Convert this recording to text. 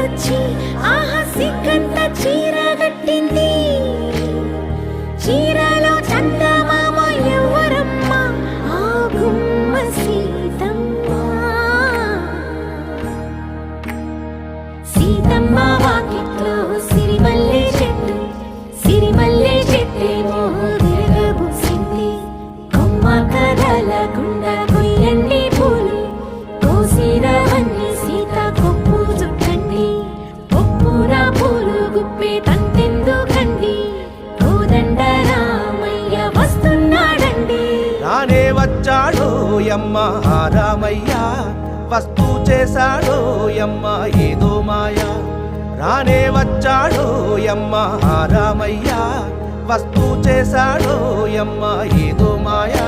వచ్చి ఆహా సిగ్గంత చీరగట్టింది. చీరలో చందమామ ఎవరమ్మ, ఆ గుమ్మ సీతమ్మ. సీతమ్మ వాకిట్లో సిరిమల్లె చెట్టు, సిరిమల్లె చెట్టేమో తిరగబూసింది. కొమ్మ కదలకుండా కొయ్యండి పూలు, కోసిరవన్నీ సీత కొప్పు చుట్టండి. కొప్పున పూలు గుప్పే తంతెందుకండి, కోదండ రామయ్య వస్తున్నాడండి. రానే వచ్చాడో యమ్మ ఆ రామయ్య, వస్తూ చేశాడో యమ్మ ఏదో మాయ. రానే వచ్చాడో యమ్మ ఆ రామయ్య, వస్తూ చేశాడో యమ్మ ఏదో మాయా.